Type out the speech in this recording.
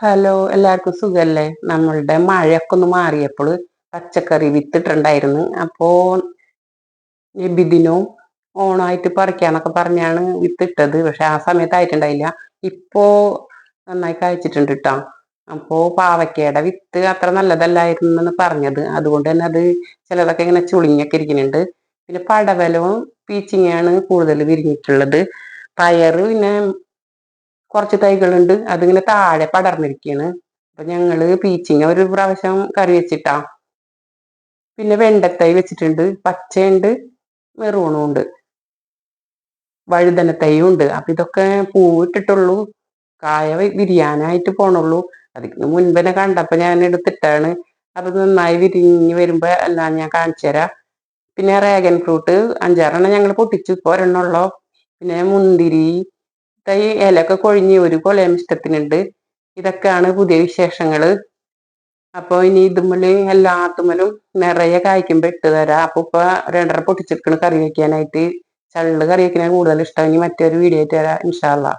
Hello, എല്ലാവർക്കും സുഖല്ലേ? നമ്മളുടെ മഴയൊക്കെ ഒന്ന് മാറിയപ്പോൾ പച്ചക്കറി വിത്തിട്ടുണ്ടായിരുന്നു. അപ്പോ നബിദിനവും ഓണായിട്ട് പറിക്കാന്നൊക്കെ പറഞ്ഞാണ് വിത്തിട്ടത്. പക്ഷെ ആ സമയത്തായിട്ടുണ്ടായില്ല. ഇപ്പോ നന്നായി കഴിച്ചിട്ടുണ്ട് കേട്ടോ. അപ്പോ പാവയ്ക്കയുടെ വിത്ത് അത്ര നല്ലതല്ലായിരുന്നു എന്ന് പറഞ്ഞത്. അതുകൊണ്ട് തന്നെ അത് ചിലതൊക്കെ ഇങ്ങനെ ചുളിഞ്ഞൊക്കെ ഇരിക്കുന്നുണ്ട്. പിന്നെ പടവലവും പീച്ചിങ്ങയാണ് കൂടുതൽ വിരിഞ്ഞിട്ടുള്ളത്. പയറ് പിന്നെ കുറച്ച് തൈകളുണ്ട്, അതിങ്ങനെ താഴെ പടർന്നിരിക്കുകയാണ്. അപ്പൊ ഞങ്ങള് പീച്ചിങ്ങ ഒരു പ്രാവശ്യം കറി വെച്ചിട്ടാ. പിന്നെ വെണ്ടത്തൈ വെച്ചിട്ടുണ്ട്, പച്ചയുണ്ട്, മെറൂണും ഉണ്ട്, വഴുതനത്തൈയും ഉണ്ട്. അപ്പൊ ഇതൊക്കെ പൂവിട്ടിട്ടുള്ളൂ, കായ വിരിയാനായിട്ട് പോണുള്ളൂ. അതിന് മുൻപനെ കണ്ടപ്പോ ഞാൻ എടുത്തിട്ടാണ്. അപ്പൊ നന്നായി വിരിഞ്ഞ് വരുമ്പോ എല്ലാം ഞാൻ കാണിച്ചു തരാം. പിന്നെ റേഗൻ ഫ്രൂട്ട് 5-6 ഞങ്ങൾ പൊട്ടിച്ചു, ഇപ്പൊ ഒരെണ്ണുള്ളൂ. പിന്നെ മുന്തിരി തൈ ഇലയൊക്കെ കൊഴിഞ്ഞ് ഒരു കൊലയും ഇഷ്ടത്തിനുണ്ട്. ഇതൊക്കെയാണ് പുതിയ വിശേഷങ്ങള്. അപ്പൊ ഇനി ഇതുമ്മല് എല്ലാത്തുമ്മലും നിറയെ കായ്ക്കുമ്പോ ഇട്ട് തരാം. അപ്പൊ ഇപ്പൊ 2.5 പൊട്ടിച്ചെടുക്കണ് കറി വെക്കാനായിട്ട്. ചള്ള് കറി വെക്കാനാണ് കൂടുതൽ ഇഷ്ടം. ഇനി മറ്റൊരു വീഡിയോ ആയിട്ട് തരാം, ഇൻഷാ അള്ളാ.